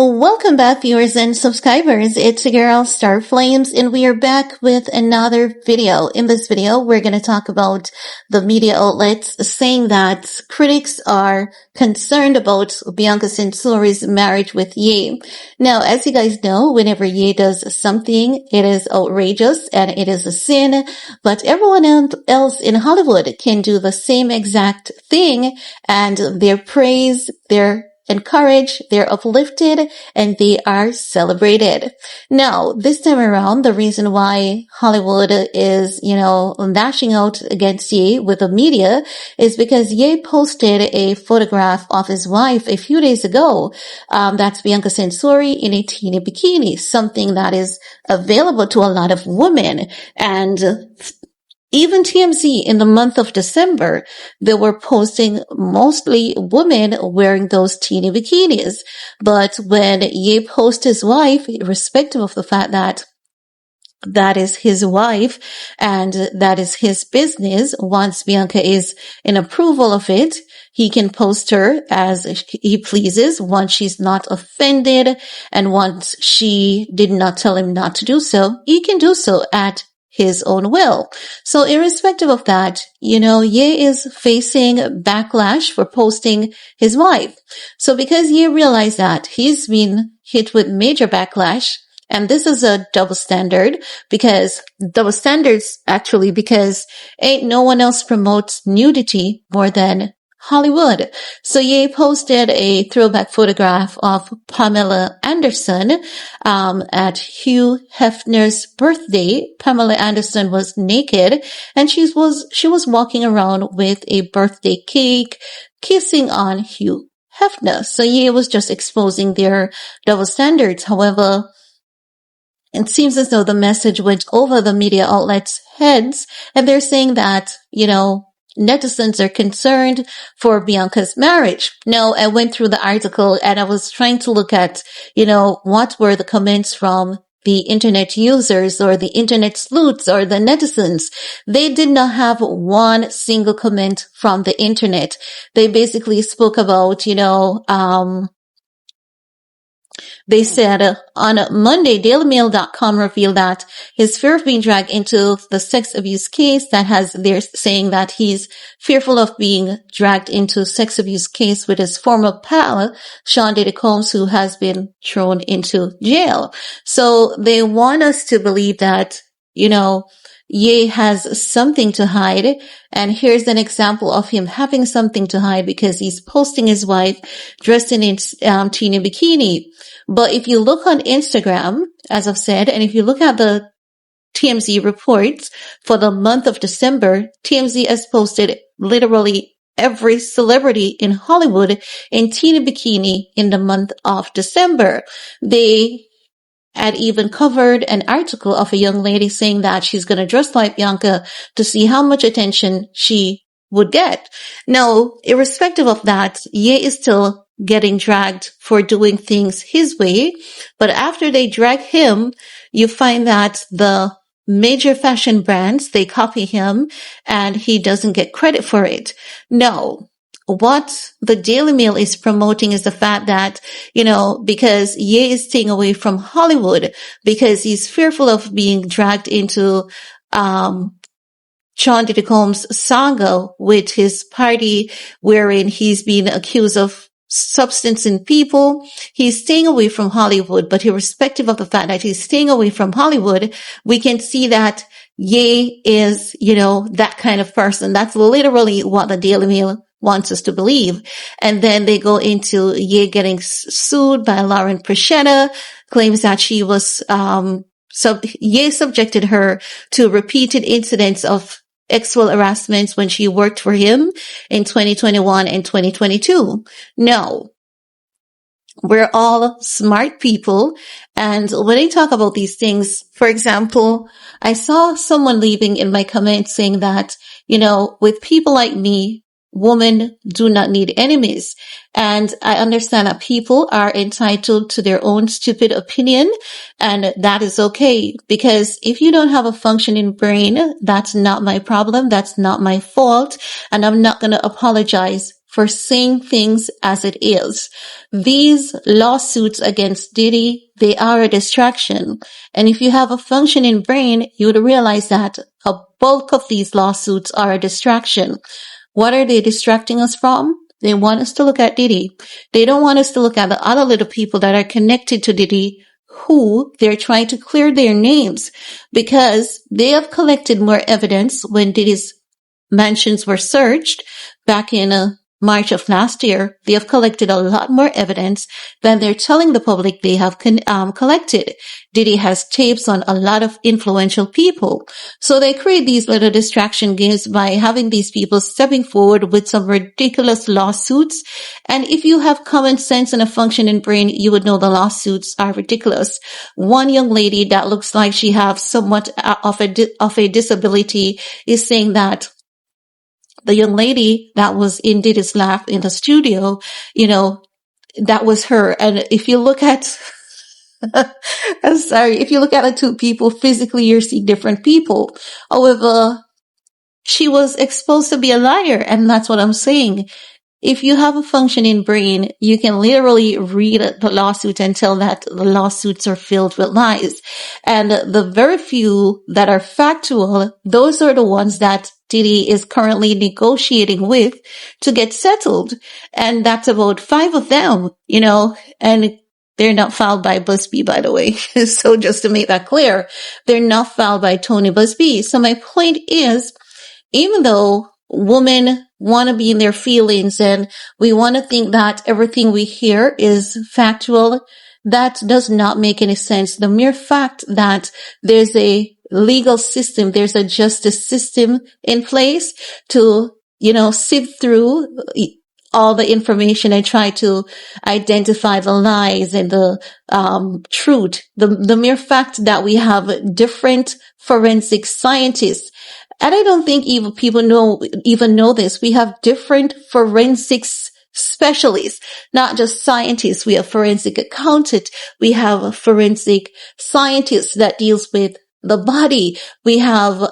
Welcome back, viewers and subscribers. It's your girl, Star Flames, and we are back with another video. In this video, we're going to talk about the media outlets saying that critics are concerned about BIANCA'Censori's marriage with Ye. Now, as you guys know, whenever Ye does something, it is outrageous and it is a sin, but everyone else in Hollywood can do the same exact thing, and they're praised, they're encouraged, they're uplifted, and they are celebrated. Now, this time around, the reason why Hollywood is, lashing out against Ye with the media is because Ye posted a photograph of his wife a few days ago. That's BIANCA'Censori in a teeny bikini, something that is available to a lot of women. And even TMZ in the month of December, they were posting mostly women wearing those teeny bikinis. But when Ye posted his wife, irrespective of the fact that that is his wife and that is his business, once Bianca is in approval of it, he can post her as he pleases once she's not offended, and once she did not tell him not to do so, he can do so at his own will. So irrespective of that, Ye is facing backlash for posting his wife. So because Ye realized that, he's been hit with major backlash. And this is a double standard because ain't no one else promotes nudity more than Hollywood. So Ye posted a throwback photograph of Pamela Anderson at Hugh Hefner's birthday. Pamela Anderson was naked and she was walking around with a birthday cake, kissing on Hugh Hefner. So Ye was just exposing their double standards. However, it seems as though the message went over the media outlets' heads, and they're saying that, netizens are concerned for Bianca's marriage. Now, I went through the article and I was trying to look at, what were the comments from the internet users or the internet sleuths or the netizens. They did not have one single comment from the internet. They basically spoke about, they said on Monday, DailyMail.com revealed that his fear of being dragged into the sex abuse case they're saying that he's fearful of being dragged into sex abuse case with his former pal, Diddy, who has been thrown into jail. So they want us to believe that, Ye has something to hide. And here's an example of him having something to hide because he's posting his wife dressed in a teeny bikini. But if you look on Instagram, as I've said, and if you look at the TMZ reports for the month of December, TMZ has posted literally every celebrity in Hollywood in teeny bikini in the month of December. They had even covered an article of a young lady saying that she's going to dress like Bianca to see how much attention she would get. Now, irrespective of that, Ye is still getting dragged for doing things his way. But after they drag him, you find that the major fashion brands, they copy him and he doesn't get credit for it. No. What the Daily Mail is promoting is the fact that, because Ye is staying away from Hollywood because he's fearful of being dragged into, Diddy's saga with his party wherein he's being accused of substancing people. He's staying away from Hollywood, but irrespective of the fact that he's staying away from Hollywood, we can see that Ye is, that kind of person. That's literally what the Daily Mail wants us to believe. And then they go into Ye getting sued by Lauren Prashetta, claims that she was, Ye subjected her to repeated incidents of sexual harassment when she worked for him in 2021 and 2022. No. We're all smart people. And when I talk about these things, for example, I saw someone leaving in my comments saying that, with people like me, women do not need enemies. And I understand that people are entitled to their own stupid opinion, and that is okay. Because if you don't have a functioning brain, that's not my problem. That's not my fault. And I'm not going to apologize for saying things as it is. These lawsuits against Diddy, they are a distraction. And if you have a functioning brain, you would realize that a bulk of these lawsuits are a distraction. What are they distracting us from? They want us to look at Diddy. They don't want us to look at the other little people that are connected to Diddy who they're trying to clear their names because they have collected more evidence when Diddy's mansions were searched back in March of last year. They have collected a lot more evidence than they're telling the public they have collected. Diddy has tapes on a lot of influential people. So they create these little distraction games by having these people stepping forward with some ridiculous lawsuits. And if you have common sense and a functioning brain, you would know the lawsuits are ridiculous. One young lady that looks like she has somewhat of a disability is saying that the young lady that was in Diddy's lap in the studio, that was her. And if you look at, I'm sorry, if you look at the two people physically, you're seeing different people. However, she was exposed to be a liar. And that's what I'm saying. If you have a functioning brain, you can literally read the lawsuit and tell that the lawsuits are filled with lies. And the very few that are factual, those are the ones that Diddy is currently negotiating with to get settled. And that's about 5 of them, and they're not filed by Busby, by the way. So just to make that clear, they're not filed by Tony Busby. So my point is, even though women want to be in their feelings and we want to think that everything we hear is factual, that does not make any sense. The mere fact that there's a legal system, there's a justice system in place to, sift through all the information and try to identify the lies and the truth. The mere fact that we have different forensic scientists, and I don't think even people even know this. We have different forensics specialists, not just scientists. We have forensic accountant. We have a forensic scientist that deals with the body. We have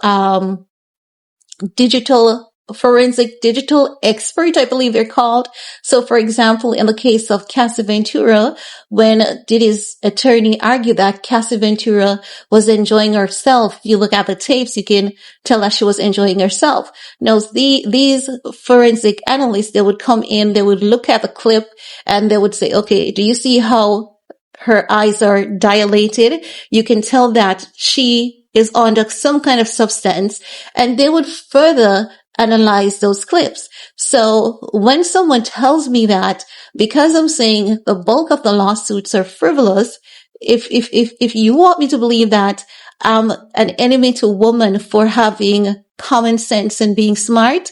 forensic digital expert, I believe they're called. So for example, in the case of Cassie Ventura, when Diddy's attorney argued that Cassie Ventura was enjoying herself, if you look at the tapes, you can tell that she was enjoying herself. Now, these forensic analysts, they would come in, they would look at the clip and they would say, okay, do you see how her eyes are dilated? You can tell that she is under some kind of substance, and they would further analyze those clips. So when someone tells me that, because I'm saying the bulk of the lawsuits are frivolous, if you want me to believe that I'm an enemy to women for having common sense and being smart,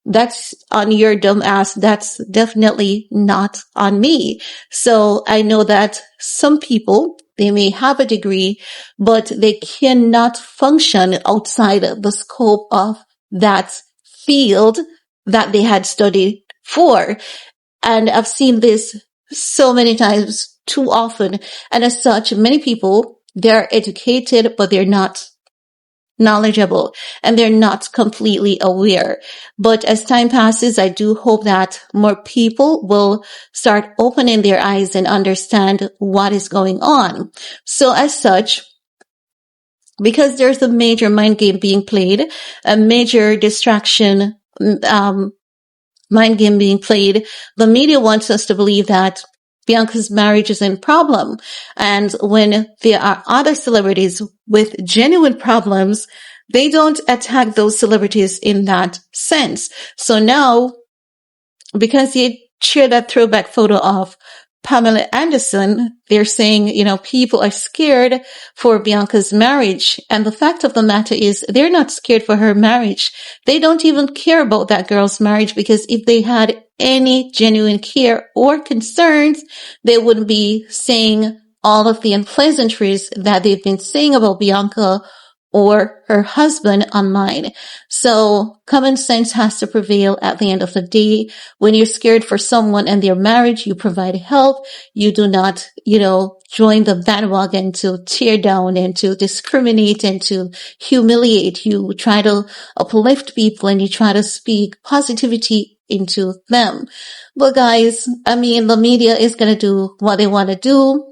that's on your dumb ass. That's definitely not on me. So I know that some people, they may have a degree, but they cannot function outside the scope of that field that they had studied for. And I've seen this so many times, too often. And as such, many people, they're educated, but they're not knowledgeable and they're not completely aware. But as time passes, I do hope that more people will start opening their eyes and understand what is going on. So as such, because there's a major mind game being played, a major distraction, mind game being played, the media wants us to believe that Bianca's marriage is in problem. And when there are other celebrities with genuine problems, they don't attack those celebrities in that sense. So now, because he shared that throwback photo of Pamela Anderson, they're saying, people are scared for Bianca's marriage. And the fact of the matter is they're not scared for her marriage. They don't even care about that girl's marriage, because if they had any genuine care or concerns, they wouldn't be saying all of the unpleasantries that they've been saying about Bianca or her husband online. So common sense has to prevail at the end of the day. When you're scared for someone and their marriage, you provide help. You do not, join the bandwagon to tear down and to discriminate and to humiliate. You try to uplift people and you try to speak positivity into them. But guys, the media is going to do what they want to do.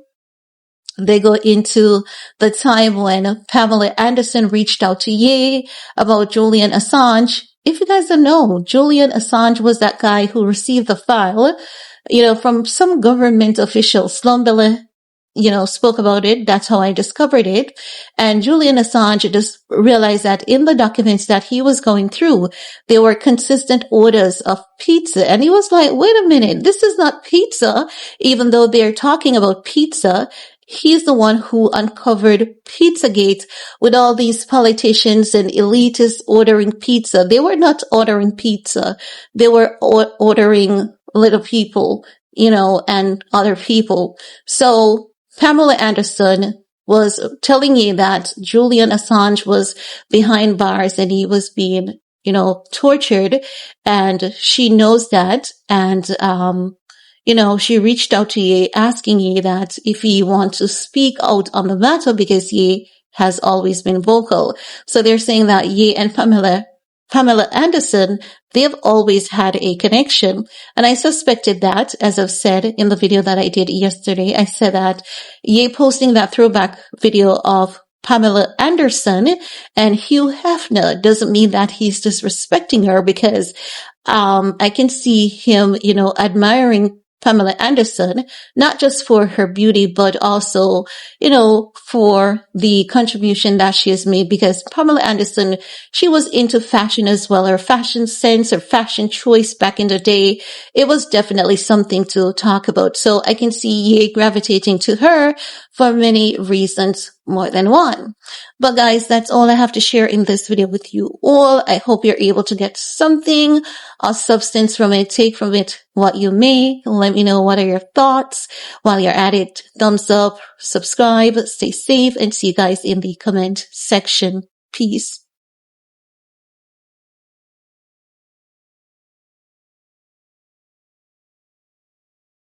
They go into the time when Pamela Anderson reached out to Ye about Julian Assange. If you guys don't know, Julian Assange was that guy who received the file, from some government official. Slumbele, spoke about it. That's how I discovered it. And Julian Assange just realized that in the documents that he was going through, there were consistent orders of pizza. And he was like, wait a minute, this is not pizza. Even though they're talking about pizza, he's the one who uncovered Pizzagate with all these politicians and elitists ordering pizza. They were not ordering pizza. They were ordering little people, and other people. So Pamela Anderson was telling you that Julian Assange was behind bars and he was being, tortured, and she knows that. And, she reached out to Ye asking Ye that if he wants to speak out on the matter because Ye has always been vocal. So they're saying that Ye and Pamela Anderson, they've always had a connection. And I suspected that, as I've said in the video that I did yesterday, I said that Ye posting that throwback video of Pamela Anderson and Hugh Hefner doesn't mean that he's disrespecting her, because I can see him, admiring Pamela Anderson, not just for her beauty, but also, for the contribution that she has made, because Pamela Anderson, she was into fashion as well. Her fashion sense, her fashion choice back in the day, it was definitely something to talk about. So I can see Ye gravitating to her for many reasons, more than one. But guys, that's all I have to share in this video with you all. I hope you're able to get something of substance from it. Take from it what you may. Let me know what are your thoughts. While you're at it, thumbs up, subscribe, stay safe, and see you guys in the comment section. Peace.